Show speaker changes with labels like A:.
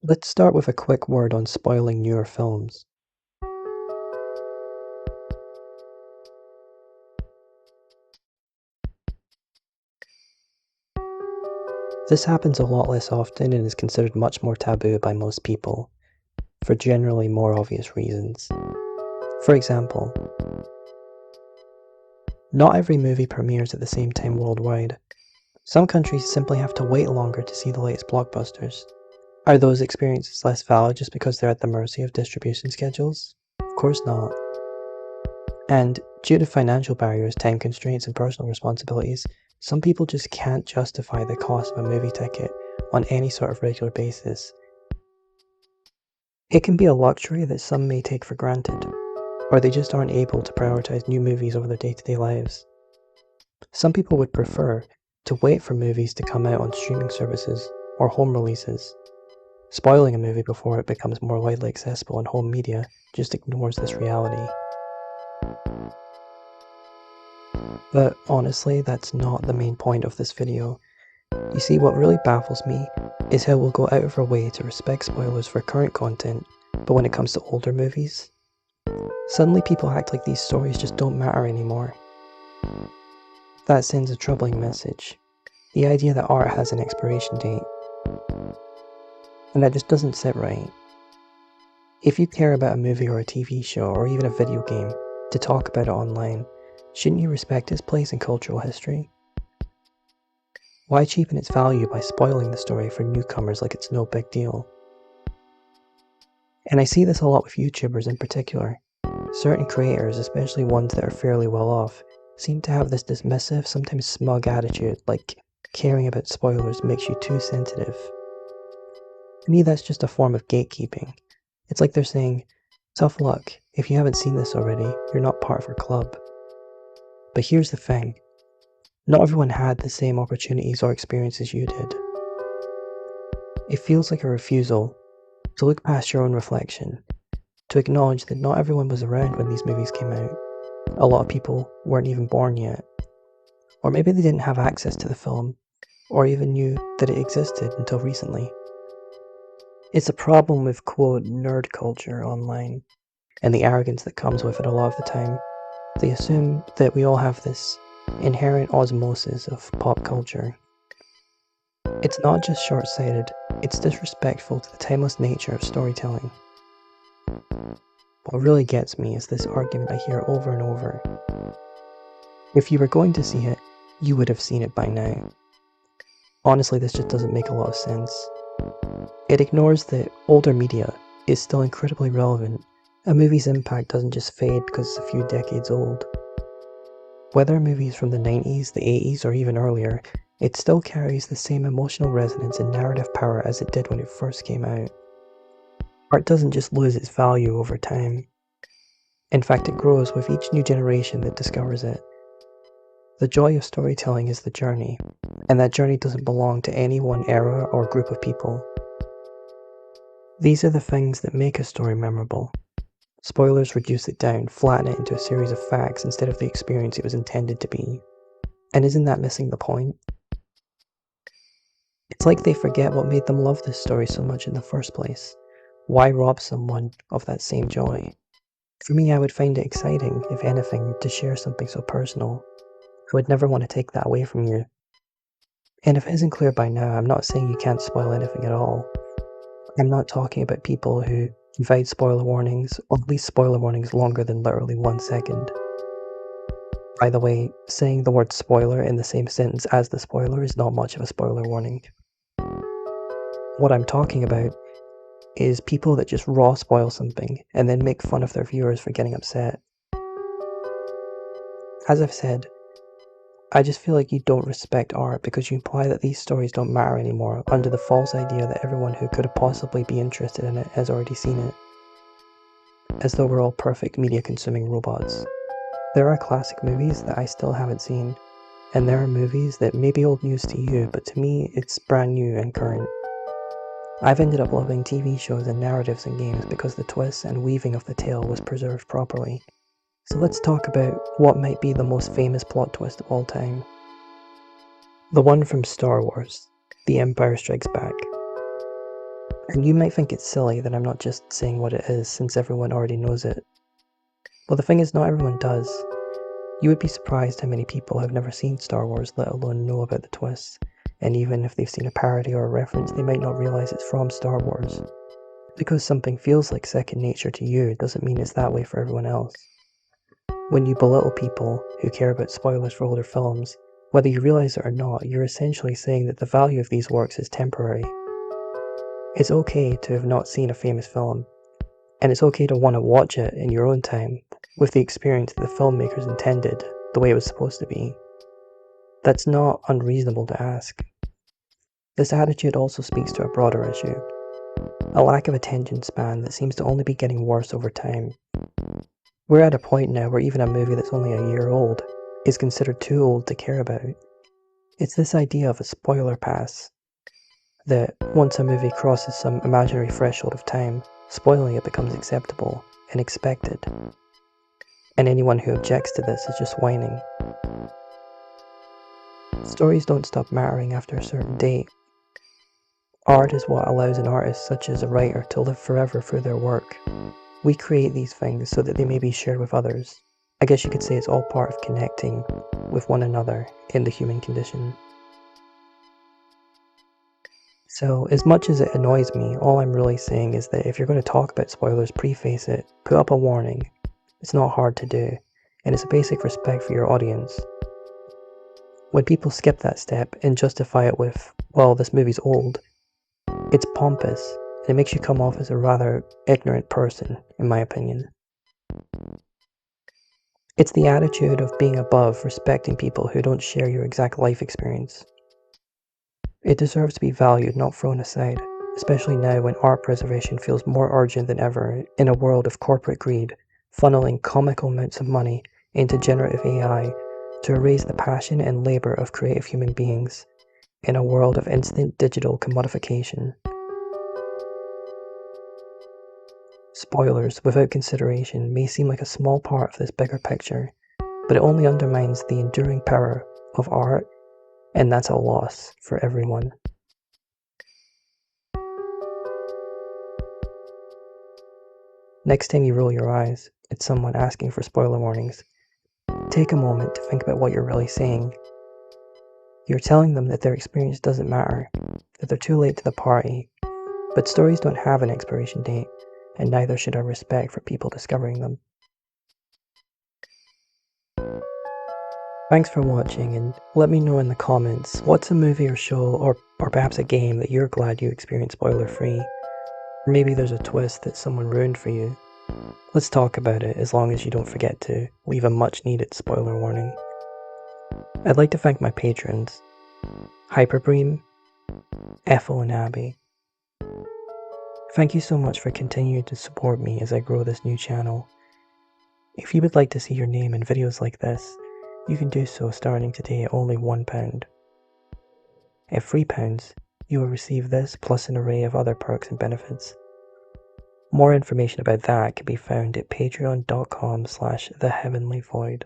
A: Let's start with a quick word on spoiling newer films. This happens a lot less often and is considered much more taboo by most people, for generally more obvious reasons. For example, not every movie premieres at the same time worldwide. Some countries simply have to wait longer to see the latest blockbusters. Are those experiences less valid just because they're at the mercy of distribution schedules? Of course not. And due to financial barriers, time constraints, and personal responsibilities, some people just can't justify the cost of a movie ticket on any sort of regular basis. It can be a luxury that some may take for granted, or they just aren't able to prioritize new movies over their day-to-day lives. Some people would prefer to wait for movies to come out on streaming services or home releases. Spoiling a movie before it becomes more widely accessible in home media just ignores this reality. But honestly, that's not the main point of this video. You see, what really baffles me is how we'll go out of our way to respect spoilers for current content, but when it comes to older movies, suddenly people act like these stories just don't matter anymore. That sends a troubling message. The idea that art has an expiration date. And that just doesn't sit right. If you care about a movie or a TV show or even a video game, to talk about it online, shouldn't you respect its place in cultural history? Why cheapen its value by spoiling the story for newcomers like it's no big deal? And I see this a lot with YouTubers in particular. Certain creators, especially ones that are fairly well off, seem to have this dismissive, sometimes smug attitude, like caring about spoilers makes you too sensitive. To me, that's just a form of gatekeeping. It's like they're saying, tough luck, if you haven't seen this already, you're not part of our club. But here's the thing. Not everyone had the same opportunities or experiences you did. It feels like a refusal to look past your own reflection, to acknowledge that not everyone was around when these movies came out. A lot of people weren't even born yet. Or maybe they didn't have access to the film, or even knew that it existed until recently. It's a problem with, quote, nerd culture online, and the arrogance that comes with it a lot of the time. They assume that we all have this inherent osmosis of pop culture. It's not just short-sighted, it's disrespectful to the timeless nature of storytelling. What really gets me is this argument I hear over and over. If you were going to see it, you would have seen it by now. Honestly, this just doesn't make a lot of sense. It ignores that older media is still incredibly relevant. A movie's impact doesn't just fade because it's a few decades old. Whether a movie is from the 90s, the 80s, or even earlier, it still carries the same emotional resonance and narrative power as it did when it first came out. Art doesn't just lose its value over time. In fact, it grows with each new generation that discovers it. The joy of storytelling is the journey, and that journey doesn't belong to any one era or group of people. These are the things that make a story memorable. Spoilers reduce it down, flatten it into a series of facts instead of the experience it was intended to be. And isn't that missing the point? It's like they forget what made them love this story so much in the first place. Why rob someone of that same joy? For me, I would find it exciting, if anything, to share something so personal. I would never want to take that away from you. And if it isn't clear by now, I'm not saying you can't spoil anything at all. I'm not talking about people who provide spoiler warnings, or at least spoiler warnings longer than literally 1 second. By the way, saying the word spoiler in the same sentence as the spoiler is not much of a spoiler warning. What I'm talking about is people that just raw spoil something and then make fun of their viewers for getting upset. As I've said, I just feel like you don't respect art because you imply that these stories don't matter anymore under the false idea that everyone who could possibly be interested in it has already seen it. As though we're all perfect media-consuming robots. There are classic movies that I still haven't seen, and there are movies that may be old news to you, but to me it's brand new and current. I've ended up loving TV shows and narratives and games because the twists and weaving of the tale was preserved properly. So let's talk about what might be the most famous plot twist of all time. The one from Star Wars, The Empire Strikes Back. And you might think it's silly that I'm not just saying what it is, since everyone already knows it. Well, the thing is, not everyone does. You would be surprised how many people have never seen Star Wars, let alone know about the twists. And even if they've seen a parody or a reference, they might not realize it's from Star Wars. Because something feels like second nature to you doesn't mean it's that way for everyone else. When you belittle people who care about spoilers for older films, whether you realize it or not, you're essentially saying that the value of these works is temporary. It's okay to have not seen a famous film, and it's okay to want to watch it in your own time, with the experience that the filmmakers intended, the way it was supposed to be. That's not unreasonable to ask. This attitude also speaks to a broader issue, a lack of attention span that seems to only be getting worse over time. We're at a point now where even a movie that's only a year old is considered too old to care about. It's this idea of a spoiler pass, that once a movie crosses some imaginary threshold of time, spoiling it becomes acceptable and expected. And anyone who objects to this is just whining. Stories don't stop mattering after a certain date. Art is what allows an artist such as a writer to live forever through their work. We create these things so that they may be shared with others. I guess you could say it's all part of connecting with one another in the human condition. So, as much as it annoys me, all I'm really saying is that if you're going to talk about spoilers, preface it, put up a warning. It's not hard to do, and it's a basic respect for your audience. When people skip that step and justify it with, well, this movie's old, it's pompous, and it makes you come off as a rather ignorant person, in my opinion. It's the attitude of being above respecting people who don't share your exact life experience. It deserves to be valued, not thrown aside, especially now when art preservation feels more urgent than ever in a world of corporate greed, funneling comical amounts of money into generative AI to erase the passion and labour of creative human beings in a world of instant digital commodification. Spoilers, without consideration, may seem like a small part of this bigger picture, but it only undermines the enduring power of art, and that's a loss for everyone. Next time you roll your eyes at someone asking for spoiler warnings, take a moment to think about what you're really saying. You're telling them that their experience doesn't matter, that they're too late to the party, but stories don't have an expiration date, and neither should our respect for people discovering them. Thanks for watching, and let me know in the comments what's a movie or show or perhaps a game that you're glad you experienced spoiler free. Or maybe there's a twist that someone ruined for you. Let's talk about it, as long as you don't forget to leave a much needed spoiler warning. I'd like to thank my patrons, Hyperbream, Ethel and Abby. Thank you so much for continuing to support me as I grow this new channel. If you would like to see your name in videos like this, you can do so starting today at only £1. At £3, you will receive this plus an array of other perks and benefits. More information about that can be found at patreon.com/theheavenlyvoid.